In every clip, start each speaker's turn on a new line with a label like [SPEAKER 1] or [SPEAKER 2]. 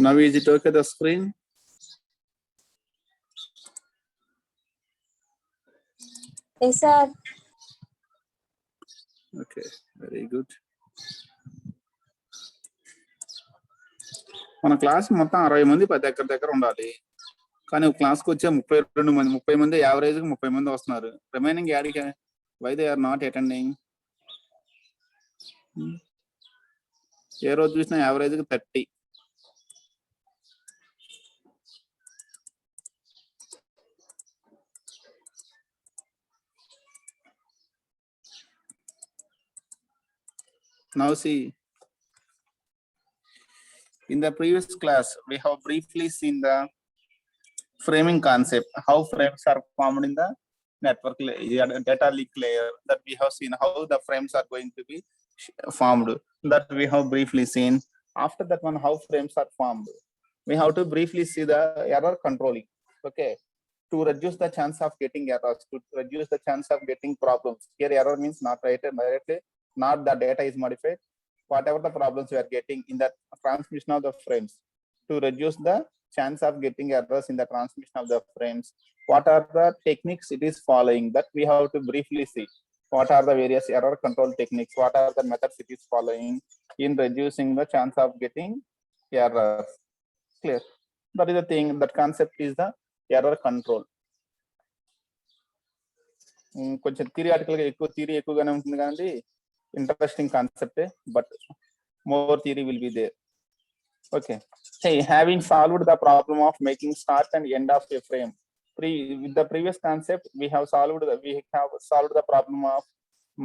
[SPEAKER 1] Now is it okay the screen?
[SPEAKER 2] Yes, sir.
[SPEAKER 1] Okay, very good. మన class మొత్తం 60 మంది దగ్గర ఉండాలి. కానీ క్లాస్కి వచ్చే 32 మంది 30 మంది యావరేజ్ 30 మంది వస్తున్నారు. రిమైనింగ్ యాడికి why they are not attending? ఏ రోజు చూసినా average 30. Now see, in the previous class, we have briefly seen the framing concept, how frames are formed in the network data link layer, that we have seen how the frames are going to be formed, that we have briefly seen. After that one, how frames are formed, we have to briefly see the error controlling, okay, to reduce the chance of getting errors, to reduce the chance of getting problems. Here error means not directly, not the data is modified, whatever the problems we are getting in the transmission of the frames, to reduce the chance of getting errors in the transmission of the frames. What are the techniques it is following, that we have to briefly see. What are the various error control techniques, what are the methods it is following in reducing the chance of getting errors. Clear? That is the thing, that concept is the error control. కొంచెం థియరిటికల్గా theory ఎక్కువగానే ఉంటుంది కానీ interesting concept, but more theory will be there. Okay, hey, having solved the problem of making start and end of a frame, with the previous concept we have solved the problem of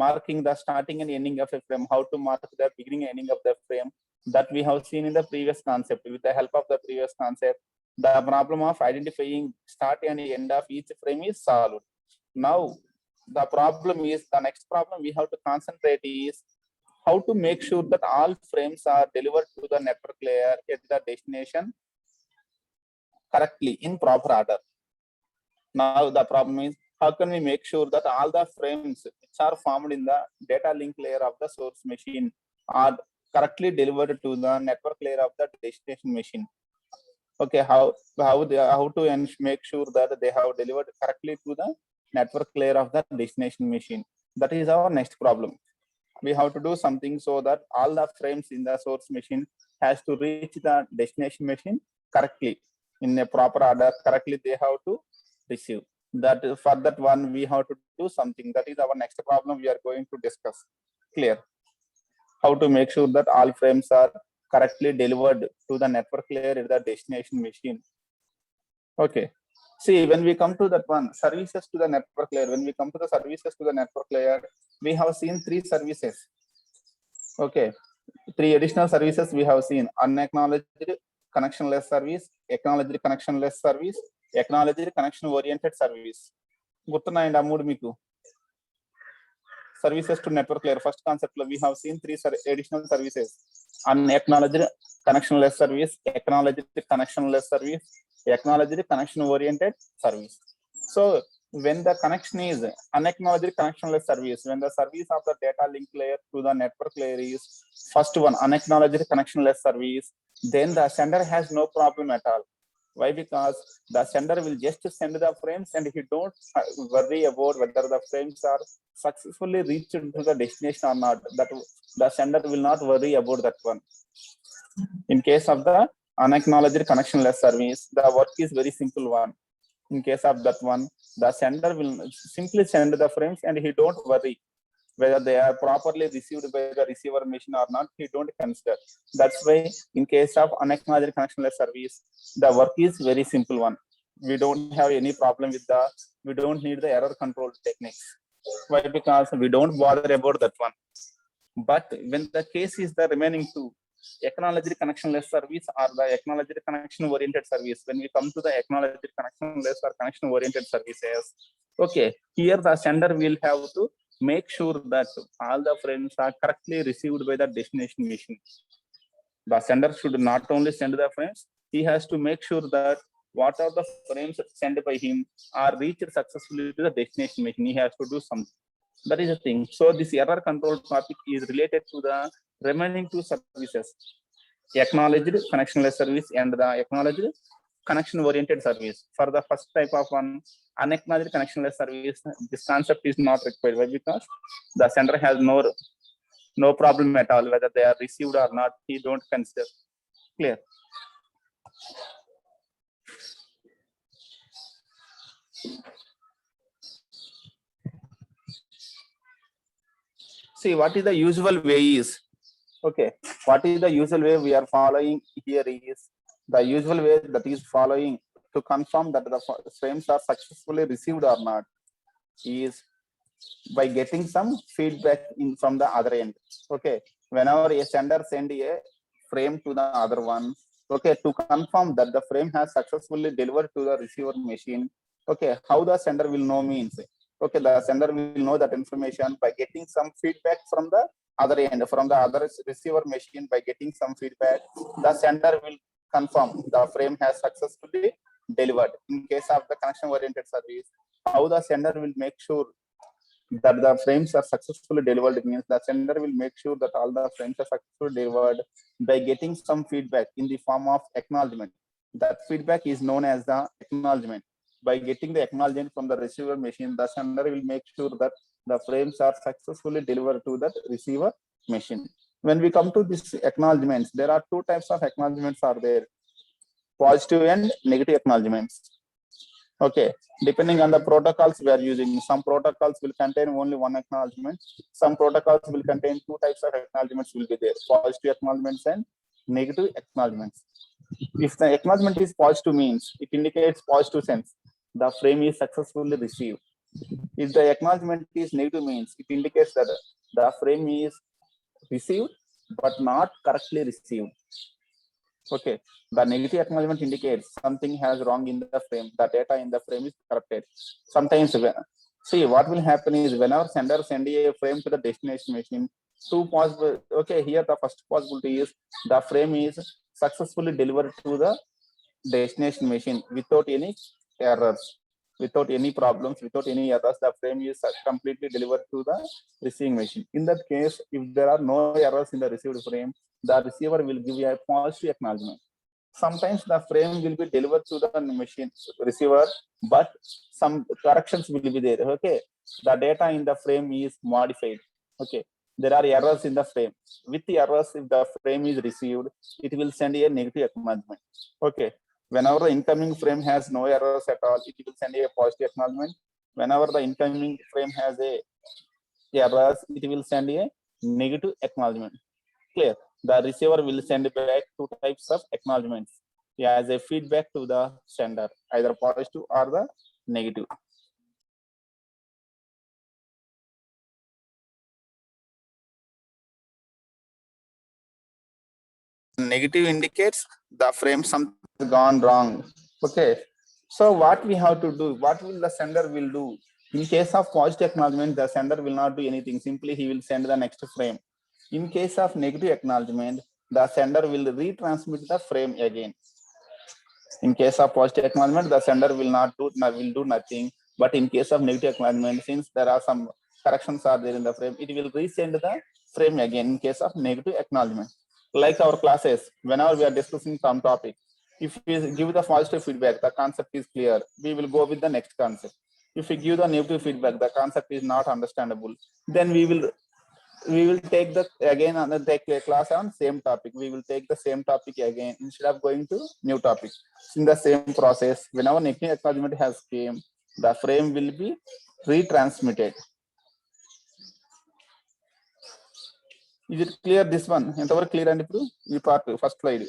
[SPEAKER 1] marking the starting and ending of a frame, how to mark the beginning and ending of the frame, that we have seen in the previous concept. With the help of the previous concept, the problem of identifying start and end of each frame is solved. Now the problem is, the next problem we have to concentrate is how to make sure that all frames are delivered to the network layer at the destination correctly in proper order. Now the problem is, how can we make sure that all the frames which are formed in the data link layer of the source machine are correctly delivered to the network layer of the destination machine? Okay, how to make sure that they have delivered correctly to the network layer of the destination machine? That is our next problem. We have to do something so that all the frames in the source machine has to reach the destination machine correctly in a proper order. Correctly they have to receive. That for that one we have to do something. That is our next problem we are going to discuss. Clear? How to make sure that all frames are correctly delivered to the network layer at the destination machine. Okay, see, when we come to that one, services to the network layer, when we come to the services to the network layer, we have seen 3 services. Okay, 3 additional services we have seen: unacknowledged connectionless service, acknowledged connectionless service, acknowledged connection oriented service. గుర్తున్నాయండి ఆ 3 మీకు? Services to network layer, first concept lo we have seen 3 additional services: unacknowledged connectionless service, acknowledged connectionless service, acknowledged connection oriented service. So when the connection is unacknowledged connectionless service, when the service of the data link layer to the network layer is first one, unacknowledged connectionless service, then the sender has no problem at all. Why? Because the sender will just send the frames and he don't worry about whether the frames are successfully reached to the destination or not. That the sender will not worry about that one. In case of the unacknowledged connectionless service, the work is very simple one. In case of that one, the sender will simply send the frames and he don't worry whether they are properly received by the receiver machine or not. He don't consider. That's why in case of unacknowledged connectionless service, the work is very simple one. We don't have any problem with we don't need the error control techniques. Why? Because we don't bother about that one. But when the case is the remaining 2, acknowledged connectionless service or the acknowledged connection oriented service, when we come to the acknowledged connectionless or connection oriented services, okay, here the sender will have to make sure that all the frames are correctly received by the destination machine. The sender should not only send the frames, he has to make sure that what are the frames sent by him are reached successfully to the destination machine. He has to do something. That is the thing. So this error control topic is related to the remaining two services, acknowledged connectionless service and the acknowledged connection oriented service. For the first type of one, unacknowledged connectionless service, this concept is not required. Why? Because the sender has no problem at all whether they are received or not. He don't consider. Clear? See, what is the usual way is, okay, what is the usual way we are following here is, the usual way that is following to confirm that the frames are successfully received or not is by getting some feedback from the other end. Okay, whenever a sender send a frame to the other one, okay, to confirm that the frame has successfully delivered to the receiver machine, okay, how the sender will know means, okay, the sender will know that information by getting some feedback from the other end, from the other receiver machine. By getting some feedback, the sender will confirm the frame has successfully delivered. In case of the connection oriented service, how the sender will make sure that the frames are successfully delivered means the sender will make sure that all the frames are successfully delivered by getting some feedback in the form of acknowledgement. That feedback is known as the acknowledgement. By getting the acknowledgement from the receiver machine, the sender will make sure that the frames are successfully delivered to that receiver machine. When we come to this acknowledgements, there are two types of acknowledgements are there: positive and negative acknowledgements. Okay, depending on the protocols we are using, some protocols will contain only one acknowledgement. Some protocols will contain two types of acknowledgements will be there: positive acknowledgements and negative acknowledgements. If the acknowledgement is positive means it indicates positive sense, the frame is successfully received. If the acknowledgement is negative means it indicates that the frame is received but not correctly received. Okay, the negative acknowledgement indicates something has wrong in the frame. The data in the frame is corrupted. Sometimes, see, what will happen is whenever sender send a frame to the destination machine, two possible. Okay, here the first possibility is the frame is successfully delivered to the destination machine without any errors, without any problems, without any errors. The frame is completely delivered to the receiving machine. In that case, if there are no errors in the received frame, the receiver will give a positive acknowledgement. Sometimes the frame will be delivered to the machine receiver, but some corrections will be there. Okay, the data in the frame is modified. Okay, there are errors in the frame. With the errors, if the frame is received, it will send a negative acknowledgement. Okay, whenever the incoming frame has no errors at all, it will send a positive acknowledgement. Whenever the incoming frame has a errors, it will send a negative acknowledgement. Clear? The receiver will send back two types of acknowledgements as a feedback to the sender, either positive or the negative. Negative indicates the frame something has gone wrong. Okay, so what we have to do, what will the sender will do? In case of positive acknowledgement, the sender will not do anything. Simply he will send the next frame. In case of negative acknowledgement, the sender will retransmit the frame again. In case of positive acknowledgement, the sender will do nothing. But in case of negative acknowledgement, since there are some corrections are there in the frame, it will resend the frame again in case of negative acknowledgement. Like our classes, whenever we are discussing some topic, if we give the positive feedback, the concept is clear, we will go with the next concept. If we give the negative feedback, the concept is not understandable, then we will take the again take a class on same topic. We will take the same topic again instead of going to new topic. In the same process, whenever negative acknowledgement has came, the frame will be retransmitted. Is it clear this one? Entovaru clear and ippudu ee part first slide.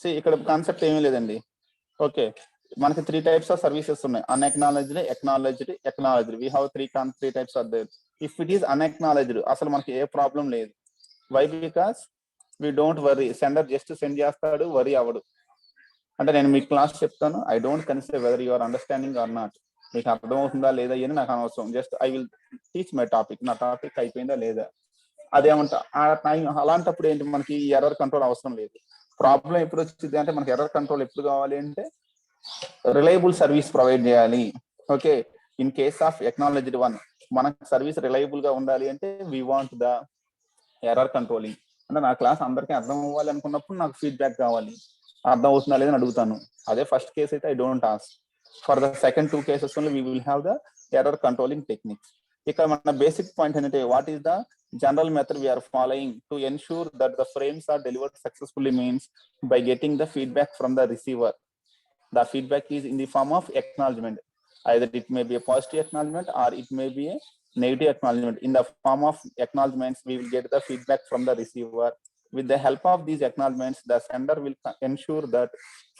[SPEAKER 1] See, ikkada concept em ledandi. Okay, మనకి three types of services ఉన్నాయి: unacknowledged, acknowledged, acknowledged. We have three types are there. If it is unacknowledged, అసలు మనకి ఏ problem లేదు. Why? Because we don't worry. Sender just send చేస్తాడు, worry అవ్వడు. అంటే నేను మీ class చెప్తాను, I don't consider whether you are understanding or not. మీకు అర్థం అవుతుందా లేదా అని నాకు అనవసరం. Just I will teach my topic. నా టాపిక్ అయిపోయిందా లేదా అదేమంటా. అలాంటప్పుడు ఏంటి, మనకి ఎర్రర్ కంట్రోల్ అవసరం లేదు. ప్రాబ్లం ఎప్పుడు వచ్చింది అంటే, మనకి ఎర్రర్ కంట్రోల్ ఎప్పుడు కావాలి అంటే రిలయబుల్ సర్వీస్ ప్రొవైడ్ చేయాలి. Okay, in case of acknowledged one, మనకు సర్వీస్ రిలయబుల్ గా ఉండాలి అంటే we want the error controlling. అంటే నా క్లాస్ అందరికీ అర్థం అవ్వాలి అనుకున్నప్పుడు నాకు ఫీడ్బ్యాక్ కావాలి, అర్థం అవుతుందా లేదని అడుగుతాను. అదే ఫస్ట్ కేస్ అయితే I don't ask. For the second 2 cases only we will have the error controlling techniques. ఇక్కడ మన బేసిక్ పాయింట్ ఏంటంటే what is the general method we are following to ensure that the frames are delivered successfully means by getting the feedback from the receiver. The feedback is in the form of acknowledgement. Either it may be a positive acknowledgement or it may be a negative acknowledgement. In the form of acknowledgements, we will get the feedback from the receiver. With the help of these acknowledgements, the sender will ensure that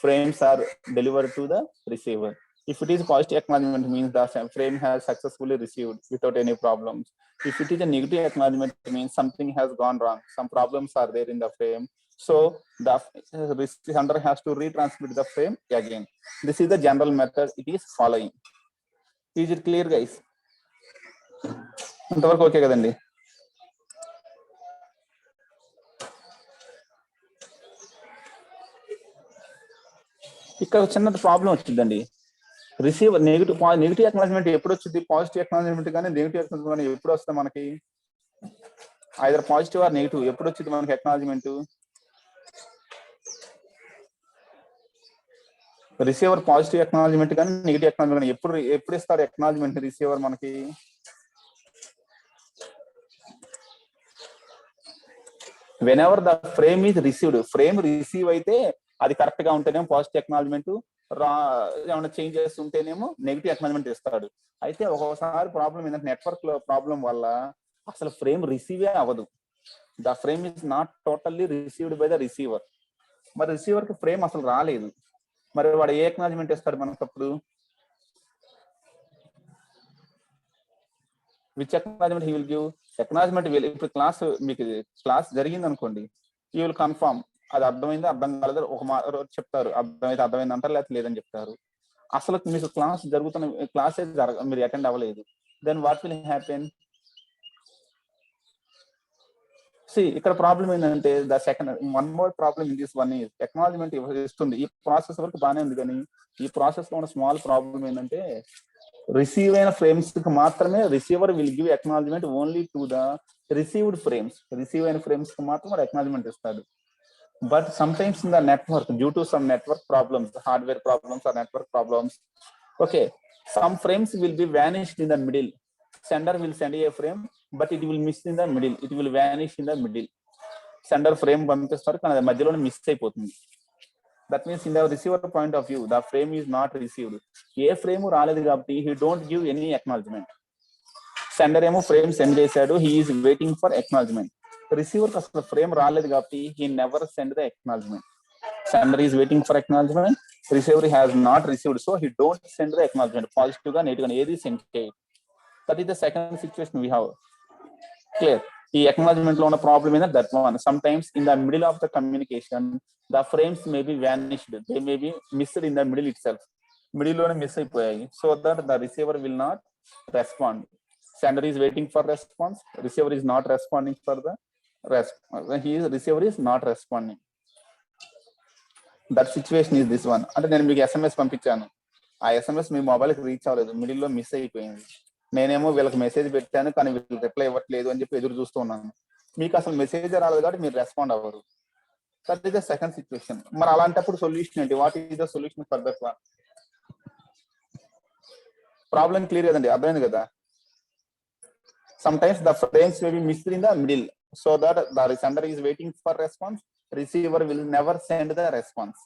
[SPEAKER 1] frames are delivered to the receiver. If it is positive acknowledgement, means the frame has successfully received without any problems. If it is a negative acknowledgement, means something has gone wrong, some problems are there in the frame. So the sender has to retransmit the frame again. This is the general method it is following. Is it clear, guys? ఇంతవరకు okay కదండి? ఇక్కడ చిన్న problem వచ్చిందండి. Receiver negative acknowledgement ఎప్పుడు వచ్చింది? Positive acknowledgement కానీ negative acknowledgement కానీ ఎప్పుడు వస్తుంది మనకి? ఐదర్ పాజిటివ్ ఆర్ నెగిటివ్ ఎప్పుడు వచ్చింది మనకి అక్నాలజ్మెంట్? రిసీవర్ పాజిటివ్ అక్నాలజ్మెంట్ కానీ నెగిటివ్ అక్నాలజ్మెంట్ కానీ ఎప్పుడు ఇస్తారు అక్నాలజ్మెంట్ రిసీవర్ మనకి? whenever the frame is received, frame receive అయితే అది కరెక్ట్ గా ఉంటేనేమో పాజిటివ్ అక్నాలజ్మెంట్, ఏమైనా చేంజెస్ ఉంటేనేమో నెగిటివ్ అక్నాలజ్మెంట్ ఇస్తాడు. అయితే ఒక్కొక్కసారి ప్రాబ్లం ఏంటంటే నెట్వర్క్ లో ప్రాబ్లం వల్ల అసలు ఫ్రేమ్ రిసీవే అవ్వదు. The frame is not totally received by the receiver. మరి రిసీవర్ కి ఫ్రేమ్ అసలు రాలేదు, మరి వాడు ఏ అక్నాలజ్మెంట్ ఇస్తాడు మనకప్పుడు? Which acknowledgement he will give? Acknowledgement ఇప్పుడు మీకు క్లాస్ జరిగింది అనుకోండి, యూ విల్ కన్ఫర్మ్ అది అర్థమైంది అర్థం కాలేదు ఒక చెప్తారు, అర్థమైతే అర్థమైంది అంటారు, లేకపోతే లేదని చెప్తారు. అసలు మీకు క్లాస్ జరుగుతున్న క్లాసే మీరు అటెండ్ అవ్వలేదు, దెన్ వాట్ విల్ హ్యాపెన్? ఇక్కడ ప్రాబ్లం ఏంటంటే the second one more problem in this one is acknowledgement ఇస్తుంది. ఈ ప్రాసెస్ వరకు బాగానే ఉంది, కానీ ఈ ప్రాసెస్ లో ఉన్న స్మాల్ ప్రాబ్లం ఏంటంటే రిసీవ్ అయిన ఫ్రేమ్స్ కి మాత్రమే receiver will give acknowledgement only to the received frames. Receive అయిన ఫ్రేమ్స్ కి మాత్రం వాడు అక్నాలజ్మెంట్ ఇస్తాడు. But sometimes in the network, due to some network problems, hardware problems or network problems, okay, some frames will be vanished in the middle. Sender will send a frame but it will miss in the middle, it will vanish in the middle. Sender frame పంపిస్తారు కానీ అది మధ్యలోనే miss అయిపోతుంది. That means in the receiver point of view the frame is not received. A frame రాలేదు కాబట్టి he don't give any acknowledgement. Sender ఏమో frame send చేశాడు, he is waiting for acknowledgement. Receiver కి అసలు ఫ్రేమ్ రాలేదు కాబట్టి he never send the acknowledgement. Sender is waiting for acknowledgement, receiver has not received, so he don't send the acknowledgement. Positive గా negative గా ఏది send చేయదు. That is the second situation we have. Clear? ఈ acknowledgement లో ఉన్న problem ఏంటంటే that one, some times in the middle of the communication the frames may be vanished, they may be missed in the middle it self. Middle లోనే miss అయిపోయాయి, so that the receiver will not respond. Sender is waiting for response, receiver is not responding for the receiver is not responding. That situation is this one. అంటే నేను మీకు SMS పంపించాను, ఆ SMS మీ మొబైల్కి reach అవ్వలేదు, middle లో miss అయిపోయింది. నేనేమో వీళ్ళకి మెసేజ్ పెట్టాను కానీ వీళ్ళు రిప్లై ఇవ్వట్లేదు అని చెప్పి ఎదురు చూస్తూ ఉన్నాను. మీకు అసలు మెసేజ్ రాలేదు కాబట్టి మీరు రెస్పాండ్ అవ్వరు. That is the second situation. మరి అలాంటప్పుడు సొల్యూషన్ ఏంటి? What is the solution for that one? Problem clear కదండి, అర్థమైంది కదా? Some times the frames may be missed in the middle, so that the sender is waiting for response, receiver will never send the response.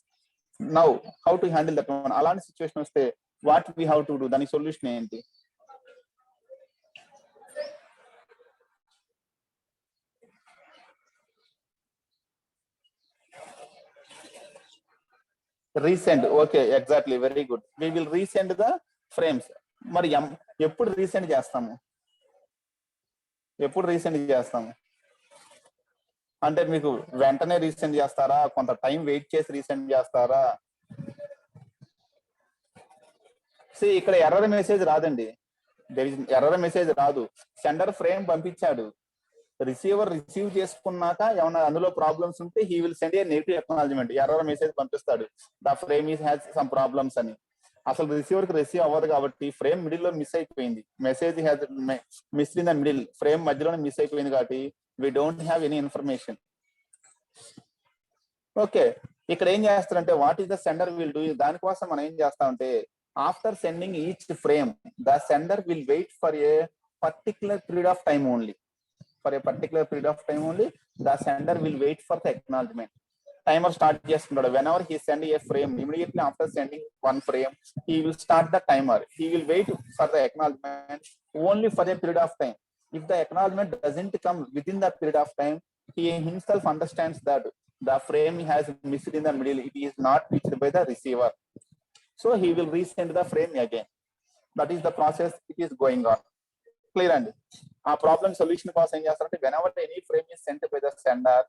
[SPEAKER 1] Now how to handle that one? అలాంటి situation వస్తే what we have to do? దానికి solution ఏంటి? Resend. Okay, exactly, very good. We will resend the frames. మరి ఎప్పుడు resend చేస్తాము? ఎప్పుడు resend చేస్తాము అంటే మీకు వెంటనే రీసెండ్ చేస్తారా, కొంత టైం వెయిట్ చేసి రీసెండ్ చేస్తారా? ఇక్కడ ఎర్రర్ మెసేజ్ రాదండి, ఎర్రర్ మెసేజ్ రాదు. సెండర్ ఫ్రేమ్ పంపించాడు, రిసీవర్ రిసీవ్ చేసుకున్నాక ఏమన్నా అందులో ప్రాబ్లమ్స్ ఉంటే he will send a negative acknowledgement, error message పంపిస్తాడు, the frame is has some problems అని. అసలు రిసీవర్ కి రిసీవ్ అవ్వదు కాబట్టి ఫ్రేమ్ మిడిల్ లో మిస్ అయిపోయింది. Message has miss in the middle, frame మధ్యలోనే మిస్ అయిపోయింది కాబట్టి we don't have any information. Okay, ఇక్కడ ఏం చేస్తారంటే what is the sender will do, దానికోసం మనం ఏం చేస్తామంటే after sending each frame the sender will wait for a particular period of time only. For a particular period of time only, the sender will wait for the acknowledgement. Timer start చేసుకుంటాడు. Whenever he send a frame, immediately after sending one frame, he will start the timer. He will wait for the acknowledgement only for a period of time. If the acknowledgement doesn't come within that period of time, he himself understands that the frame has missed in the middle. It is not reached by the receiver. So he will resend the frame again. That is the process it is going on. Clear అండి? ఆ problem solution కోసం ఏం చేస్తారంటే whenever any frame is sent by the sender,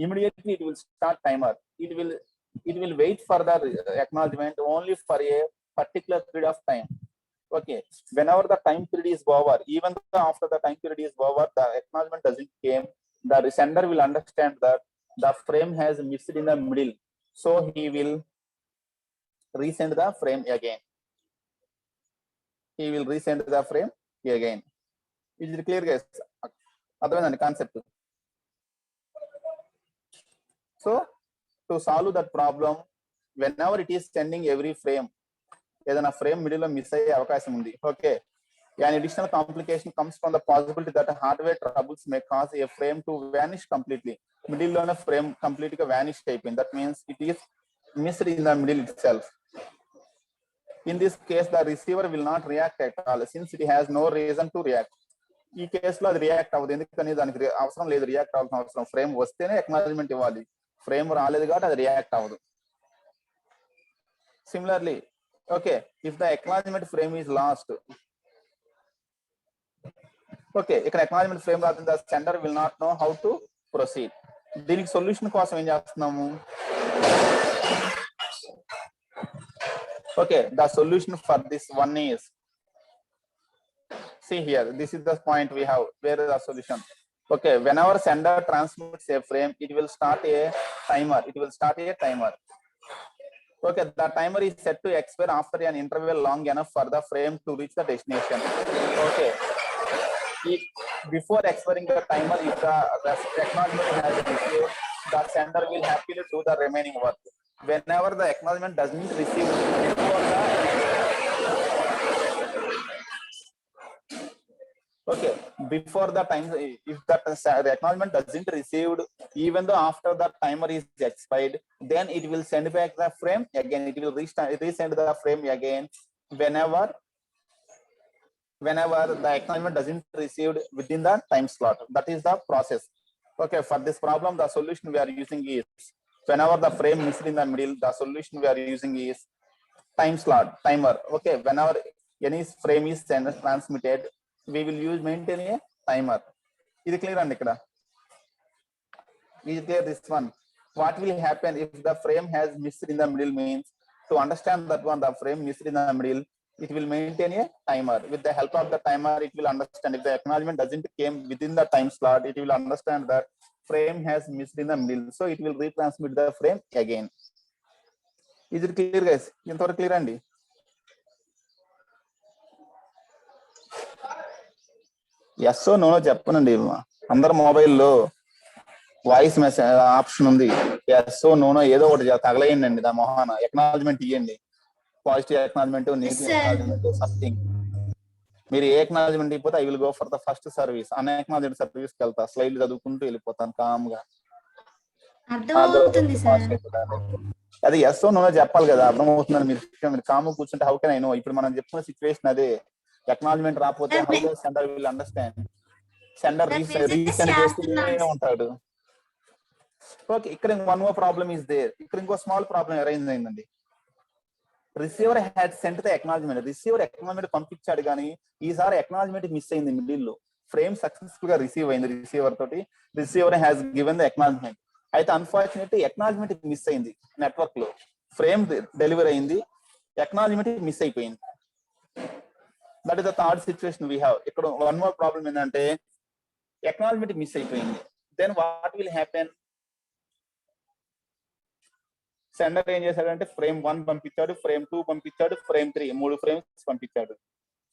[SPEAKER 1] immediately it will start timer. It will wait for the acknowledgement only for a particular period of time. Okay, whenever the time period is over, even after the time period is over, the acknowledgement doesn't came, the sender will understand that the frame has missed in the middle, so he will resend the frame again. He will resend the frame again. Is it clear, guys? అర్థమైందండి concept? So to solve that problem, whenever it is sending every frame, ఏదైనా frame middle లో miss అయ్యే అవకాశం ఉంది. Okay, an additional complication comes from the possibility that hardware troubles may cause a frame to vanish completely. Middle లోనే frame complete గా vanish అయిపోయింది. That means it is missed in the middle it self. In this case, the receiver will not react at all since it has no reason to react. ఈ కేసులో అది react అవ్వదు, ఎందుకని దానికి అవసరం లేదు, రియాక్ట్ అవ్వాల్సిన అవసరం. ఫ్రేమ్ వస్తేనే అక్నాలెడ్జ్మెంట్ ఇవ్వాలి, ఫ్రేమ్ రాలేదు కాబట్టి అది రియాక్ట్ అవ్వదు. Similarly, okay, if the acknowledgement frame is lost, okay, ఇక్కడ అక్నాలెడ్జ్మెంట్ ఫ్రేమ్ రాకుండా sender will not know how to proceed. దీనికి సొల్యూషన్ కోసం ఏం చేస్తున్నాము? Okay, the solution for this one is, see here, this is the point we have. Where is the solution? Okay, whenever sender transmits a frame, it will start a timer. Okay, the timer is set to expire after an interval long enough for the frame to reach the destination. Okay, before expiring the timer, if the acknowledgement has received, the sender will happily do the remaining work. Whenever the acknowledgement doesn't receive before the, okay, before the time, if the acknowledgement doesn't received even though after the timer is expired, then it will send back the frame again. It will resend the frame again whenever the acknowledgement doesn't received within the time slot. That is the process. Okay, for this problem, the solution we are using is, whenever the frame missed in the middle, the solution we are using is timer. Okay, whenever any frame is transmitted, we will maintain a timer. Is it clear? And is it clear this one? What will happen if the frame has missed in the middle means, to understand that one, the frame missed in the middle, it will maintain a timer. With the help of the timer, it will understand if the acknowledgement doesn't came within the time slot, it will understand that frame has missed in the middle, so it will retransmit the frame again. Is it clear, guys? Intara clear andi? Yes or no చెప్పనండి. అందరు మొబైల్లో voice message option ఉంది. Yes no ఏదో ఒకటి తగలేయండి, దా మొహాన acknowledgement ఇవ్వండి. Positive acknowledgement, negative acknowledgement, something. మీరు ఏ acknowledgement అయిపోతే I will go for the first service. An acknowledged service కి వెళ్తా, స్లైడ్ చదువుకుంటూ వెళ్ళిపోతాను కామ్గా. అది ఎస్ నో చెప్పాలి కదా, అర్థమవుతుందని మీరు కాము కూర్చుంటే హౌ కెన్ ఐ నో? ఇప్పుడు మనం చెప్పుకున్న సిచ్యువేషన్ అదే. అక్నాలెడ్జ్మెంట్ రాకపోతే how does sender will understand? Sender resend చేస్తూనే ఉంటాడు. ఓకే, ఇక్కడ one more problem is there. ఇక్కడ ఇంకో స్మాల్ ప్రాబ్లమ్ అరైజ్ అయిందండి. Receiver had sent the acknowledgement. Receiver acknowledgement పంపించాడు కానీ ఈసారి అక్నాలెడ్జ్మెంట్ మిస్ అయింది మిడిల్ లో. ఫ్రేమ్ సక్సెస్ఫుల్ గా రిసీవ్ అయింది రిసీవర్ తోటి. Receiver has given the acknowledgement. అయితే అన్ఫార్చునేట్ అక్నాలెడ్జ్మెంట్ మిస్ అయింది నెట్వర్క్ లో. ఫ్రేమ్ డెలివరీ అయింది, అక్నాలెడ్జ్మెంట్ మిస్ అయిపోయింది. That is the third situation we have. ఇక్కడ వన్ మోర్ ప్రాబ్లమ్ ఏంటంటే అక్నాలెడ్జ్మెంట్ మిస్ అయిపోయింది. Then what will happen? Sender ఏం చేశాడంటే ఫ్రేమ్ 1 పంపించాడు, ఫ్రేమ్ 2 పంపించాడు, ఫ్రేమ్ 3 3 ఫ్రేమ్స్ పంపించాడు.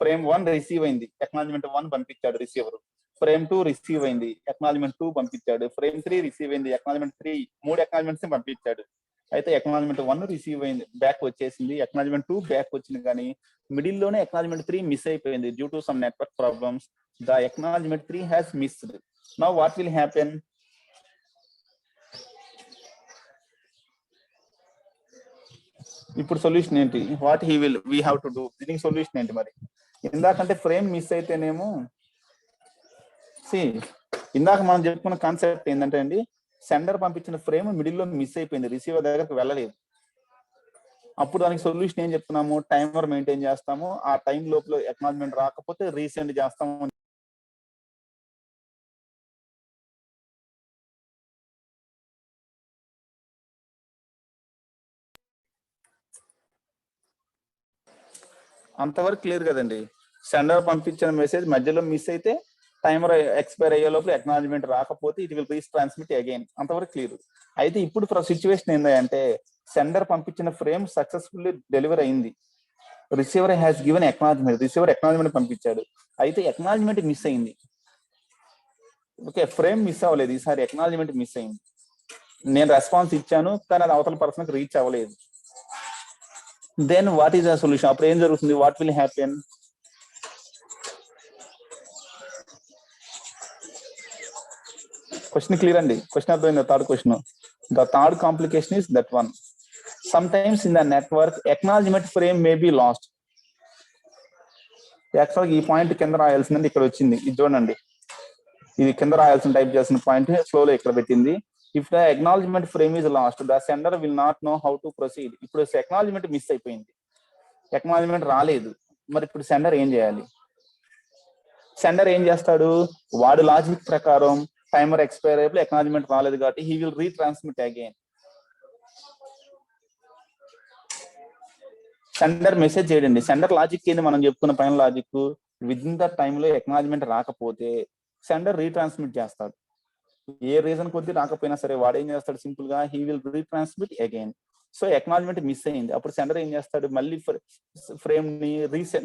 [SPEAKER 1] ఫ్రేమ్ 1 రిసీవ్ అయింది, ఎక్నాలజ్మెంట్ 1 పంపించాడు రిసీవర్. ఫ్రేమ్ 2 రిసీవ్ అయింది, ఎక్నాలజ్మెంట్ 2 పంపించాడు. ఫ్రేమ్ 3 రిసీవ్ అయింది, ఎక్నాలజ్మెంట్ 3 3 ఎక్నాలజ్మెంట్స్ పంపించాడు. అయితే ఎక్నాలజ్మెంట్ 1 రిసీవ్ అయింది, బ్యాక్ వచ్చేసింది. ఎక్నాలజ్మెంట్ 2 బ్యాక్ వచ్చింది, కానీ మిడిల్ లోనే ఎక్నాలజ్మెంట్ 3 మిస్ అయిపోయింది due to some network problems. The acknowledgement 3 has missed. Now what will happen? ఇప్పుడు సొల్యూషన్ ఏంటి? What he will we have to do? దీనికి సొల్యూషన్ ఏంటి మరి? ఇందాకంటే ఫ్రేమ్ మిస్ అయితేనేమో ఇందాక మనం చెప్పుకున్న కాన్సెప్ట్ ఏంటంటే అండి, సెండర్ పంపించిన ఫ్రేమ్ మిడిల్ లో మిస్ అయిపోయింది, రిసీవర్ దగ్గరకు వెళ్ళలేదు. అప్పుడు దానికి సొల్యూషన్ ఏం చెప్తున్నాము? టైమర్ మెయింటైన్ చేస్తాము, ఆ టైం లోపల ఎక్నాలజ్మెంట్ రాకపోతే రీసెండ్ చేస్తాము. అంతవరకు క్లియర్ కదండి. సెండర్ పంపించిన మెసేజ్ మధ్యలో మిస్ అయితే టైమర్ ఎక్స్పైర్ అయ్యే లోపల ఎక్నాలజ్మెంట్ రాకపోతే it will retransmit again. అంతవరకు క్లియర్. అయితే ఇప్పుడు సిచ్యువేషన్ ఏంటంటే సెండర్ పంపించిన ఫ్రేమ్ సక్సెస్ఫుల్లీ డెలివర్ అయింది, receiver has given acknowledgement, receiver acknowledgement పంపించాడు, అయితే ఎక్నాలజ్మెంట్ మిస్ అయింది. ఓకే, ఫ్రేమ్ మిస్ అవ్వలేదు, ఈసారి ఎక్నాలజ్మెంట్ మిస్ అయింది. నేను రెస్పాన్స్ ఇచ్చాను కానీ అది అవతల పర్సన్ రీచ్ అవ్వలేదు. Then what is the solution? అప్పుడు ఏం జరుగుతుంది? What will happen? Question clear అండి? క్వశ్చన్ అర్థమైంది? Third question. The third complication is that one. Sometimes in the network acknowledgement frame may be lost. యాక్చువల్గా ఈ పాయింట్ కింద రాయాల్సిందండి, ఇక్కడ వచ్చింది. ఇది చూడండి, ఇది కింద రాయాల్సిన టైప్ చేసిన పాయింట్ ఫ్లోలో ఇక్కడ పెట్టింది. If the acknowledgement frame is last, the sender will not know how to proceed. ఇప్పుడు అక్నాలజ్మెంట్ మిస్ అయిపోయింది, అక్నాలజ్మెంట్ రాలేదు. మరి ఇప్పుడు సెండర్ ఏం చేయాలి? సెండర్ ఏం చేస్తాడు? వాడు లాజిక్ ప్రకారం టైమర్ ఎక్స్పైర్ అయిపోయి అక్నాలజ్మెంట్ రాలేదు కాబట్టి he will retransmit again. Sender message చేయడండి. సెండర్ లాజిక్ ఏంది? మనం చెప్పుకున్న పైన లాజిక్, విత్ ఇన్ ద టైంలో ఎక్నాలజ్మెంట్ రాకపోతే సెండర్ రీట్రాన్స్మిట్ చేస్తాడు. ఏ రీజన్ కొద్ది రాకపోయినా సరే వాడు ఏం చేస్తాడు? సింపుల్ గా he will retransmit again. So acknowledgement miss అయింది, అప్పుడు సెండర్ ఏం చేస్తాడు? మళ్ళీ ఫ్రేమ్ ని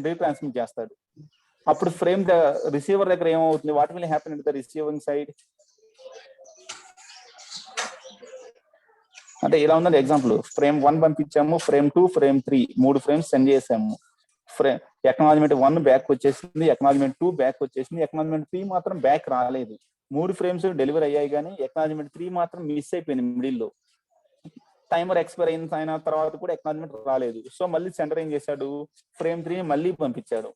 [SPEAKER 1] రీట్రాన్స్మిట్ చేస్తాడు. అప్పుడు ఫ్రేమ్ రిసీవర్ దగ్గర ఏమవుతుంది? What will happen in the receiving side? అంటే ఇలా ఉందండి ఎగ్జాంపుల్. ఫ్రేమ్ 1 పంపించాము, ఫ్రేమ్ 2, ఫ్రేమ్ 3 3 ఫ్రేమ్స్ సెండ్ చేసాము. ఎక్నాలజ్మెంట్ 1 బ్యాక్ వచ్చేసింది, ఎక్నాలజ్మెంట్ 2 బ్యాక్ వచ్చేసింది, ఎక్నాలజ్మెంట్ 3 మాత్రం బ్యాక్ రాలేదు. 3 ఫ్రేమ్స్ డెలివరీ అయ్యాయి కానీ ఎక్నాలజ్మెంట్ 3 మాత్రం మిస్ అయిపోయింది మిడిల్ లో. టైమర్ ఎక్స్పైర్ అయిన తర్వాత కూడా ఎక్నాలజ్మెంట్ రాలేదు. సో మళ్ళీ సెండర్ ఏం చేశాడు? ఫ్రేమ్ 3 మళ్ళీ పంపించాడు.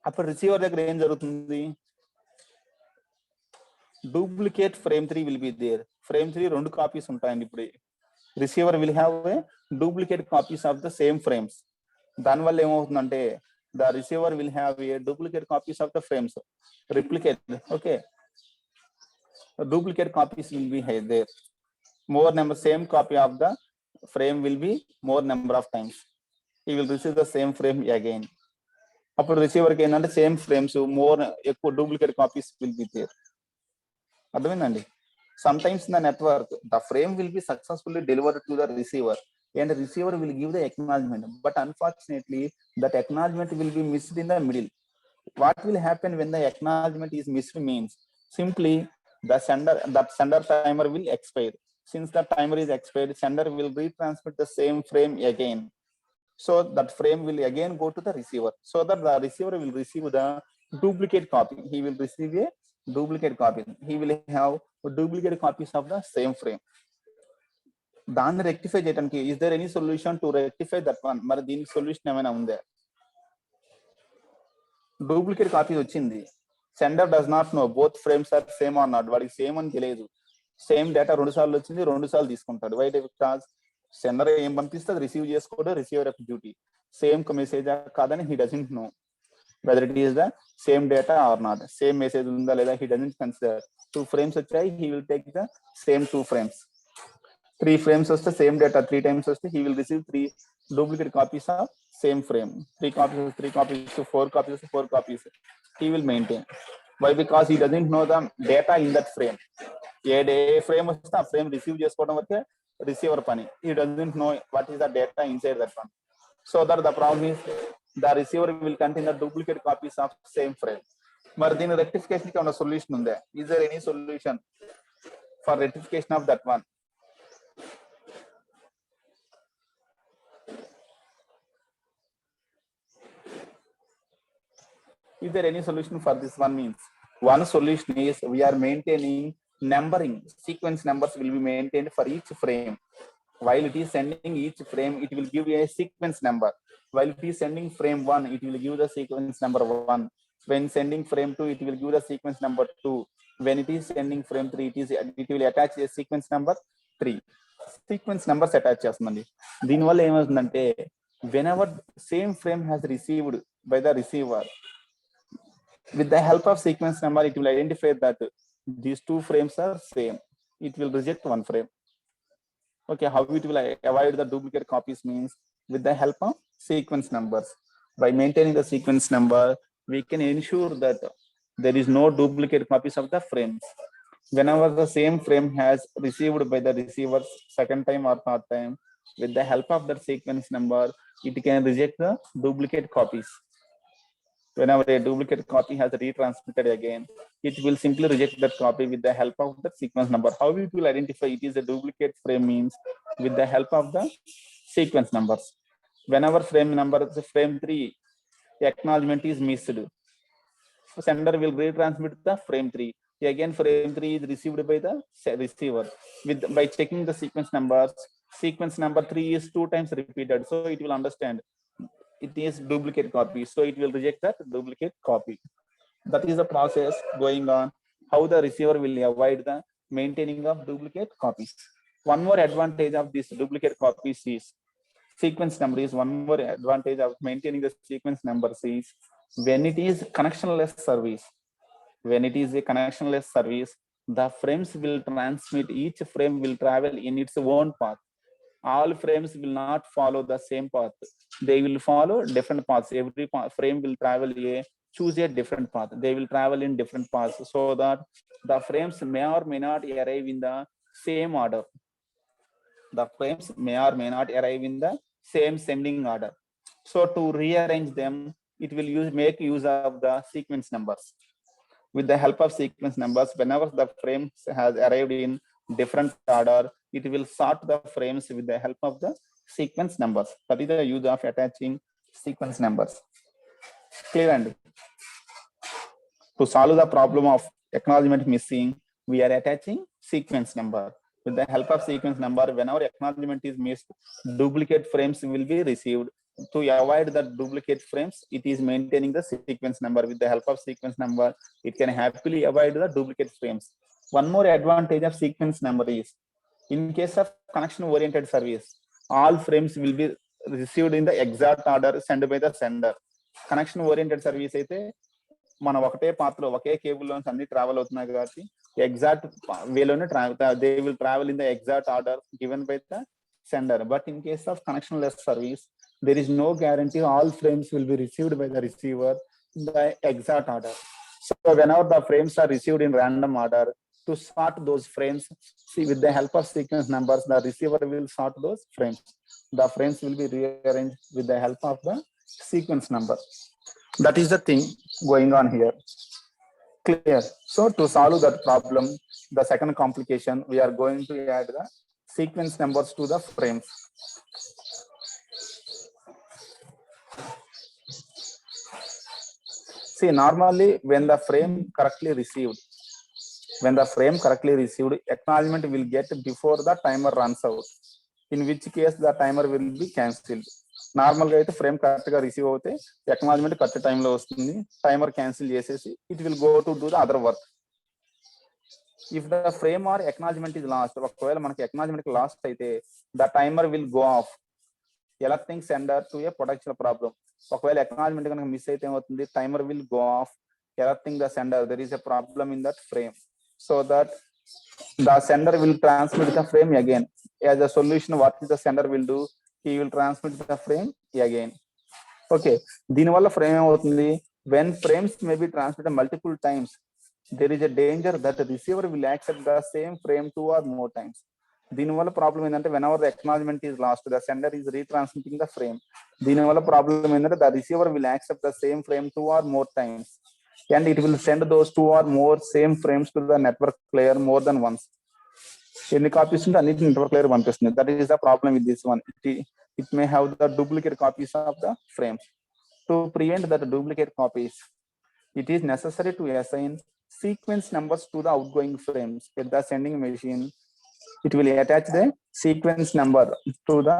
[SPEAKER 1] అప్పుడు రిసీవర్ దగ్గర ఏం జరుగుతుంది? Duplicate frame 3 will be there. Frame 3 2 copies ఉంటాయండి. ఇప్పుడు receiver will have a duplicate copies of the same frames. దానివల్ల ఏమవుతుందంటే the receiver will have a duplicate copies of the frames. Replicate, okay, duplicate copies will be there. More number, same copy of the frame will be more number of times. He will receive the same frame again. అప్పుడు రిసీవర్కి ఏంటంటే same frames ఎక్కువ duplicate copies will be there. అర్థమైందండి? Sometimes in the network, the frame will be successfully delivered to the receiver and the receiver will give the acknowledgement. But unfortunately, that acknowledgement will be missed in the middle. What will happen when the acknowledgement is missed means simply the sender timer will expire. Since the timer is expired, sender will retransmit the same frame again. So that frame will again go to the receiver, so that the receiver will receive the duplicate copy. He will receive a duplicate copy. He will have duplicate copies of the same frame. దాన్ని rectify చేయడానికి is there any solution to rectify that one? మరి దీనికి solution ఏమైనా ఉందా? Duplicate copy వచ్చింది, sender does not know both frames are same or not. వాడికి same అని తెలియదు. సేమ్ డేటా 2 సార్లు వచ్చింది, 2 సార్లు తీసుకుంటాడు. వై? బికాజ్ సెండర్ ఏం పంపిస్తే అది రిసీవ్ చేసుకోవడం రిసీవర్ యొక్క డ్యూటీ. సేమ్ మెసేజ్ కాదని he doesn't know whether it is the same data or not. Same message unda leda he doesn't consider. 2 frames vachayi, he will take the same 2 frames. 3 frames vaste same data 3 times vaste he will receive 3 duplicate copies of same frame. 3 copies to 4 copies to 4 copies he will maintain. Why? Because he doesn't know the data in that frame. A frame vaste aa frame receive chesukodam varke receiver pani. He doesn't know what is the data inside that one. So that the problem is the receiver will contain the duplicate copies of same frame. మరి దీని rectification కి ఉన్న solution ఉందా? Is there any solution for rectification of that one? Is there any solution for this one? Means one solution is we are maintaining numbering. Sequence numbers will be maintained for each frame. While it is sending each frame, it will give you a sequence number. While it is sending frame 1, it will give the sequence number 1. When sending frame 2, it will give the sequence number 2. When it is sending frame 3, it will attach a sequence number 3. Sequence numbers attach చేస్తుంది. దీనివల్ల ఏమవుతుందంటే whenever same frame has received by the receiver, with the help of sequence number, it will identify that these two frames are same. It will reject one frame. Okay, how it will avoid the duplicate copies means with the help of sequence numbers. By maintaining the sequence number, we can ensure that there is no duplicate copies of the frames. Whenever the same frame has received by the receiver second time or third time, with the help of that sequence number, it can reject the duplicate copies. Whenever a duplicate copy has retransmitted again, it will simply reject that copy with the help of the sequence number. How it will identify it is a duplicate frame means with the help of the sequence numbers. Whenever frame 3 acknowledgement is missed, sender will retransmit the frame 3. Again, frame 3 is received by the receiver. By checking the sequence numbers, sequence number 3 is 2 times repeated, so it will understand it is duplicate copy, so it will reject that duplicate copy. That is the process going on, how the receiver will avoid the maintaining of duplicate copies. One more advantage of this duplicate copies is sequence number is one more advantage of maintaining the sequence numbers is when it is connectionless service. When it is a connectionless service, the frames will transmit, each frame will travel in its own path. All frames will not follow the same path. They will follow different paths. Every frame will travel choose a different path. They will travel in different paths so that the frames may or may not arrive in the same order. The frames may or may not arrive in the same sending order. So to rearrange them, it will make use of the sequence numbers. With the help of sequence numbers, whenever the frame has arrived in different order, it will sort the frames with the help of the sequence numbers. That is the use of attaching sequence numbers. Clear? And to solve the problem of acknowledgement missing, we are attaching sequence number. With the help of sequence number, whenever acknowledgement is missed, duplicate frames will be received. To avoid the duplicate frames, it is maintaining the sequence number. With the help of sequence number, it can happily avoid the duplicate frames. One more advantage of sequence number is, in case of connection oriented service, all frames will be received in the exact order sent by the sender. Connection oriented service అయితే మనం ఒకటే పాత్రలో ఒకే cable లోన్స్ అన్ని travel అవుతున్నాయి కాబట్టి exact వేలోనే they will travel in the exact order given by the sender. But in case of connectionless service, there is no guarantee all frames will be received by the receiver in the exact order. So whenever the frames are received in random order, to sort those frames, see, with the help of sequence numbers, the receiver will sort those frames. The frames will be rearranged with the help of the sequence number. That is the thing going on here. Clear? So to solve that problem, the second complication, we are going to add the sequence numbers to the frames. See, normally when the frame correctly received, acknowledgement will get before the timer runs out, in which case the timer will be cancelled. Normal ga aithe frame correct ga receive avute acknowledgement correct time lo vastundi, timer cancel chesesi it will go to do the other work. If the frame or acknowledgement is lost, ఒకవేళ మనకి acknowledgement lost అయితే the timer will go off, alerting sender to a potential problem. ఒకవేళ acknowledgement కనుక miss అయితే ఏమవుతుంది, timer will go off, alerting the sender there is a problem in that frame, so that the sender will transmit the frame again. As a solution, what the sender will do, he will transmit the frame again. Okay, దీనివల్ల frame ఏమవుతుంది, when frames may be transmitted multiple times, there is a danger that the receiver will accept the same frame 2 or more times. దీనివల్ల problem ఏంటంటే whenever the acknowledgement is lost the sender is retransmitting the frame. దీనివల్ల problem ఏంటంటే the receiver will accept the same frame 2 or more times and it will send those 2 or more same frames to the network layer more than once. ఎన్ని copies ఉంటే అన్నిటి network layer పంపిస్తుంది. That is the problem with this one. It may have the duplicate copies of the frames. To prevent that duplicate copies, it is necessary to assign sequence numbers to the outgoing frames at the sending machine. It will attach the sequence number to the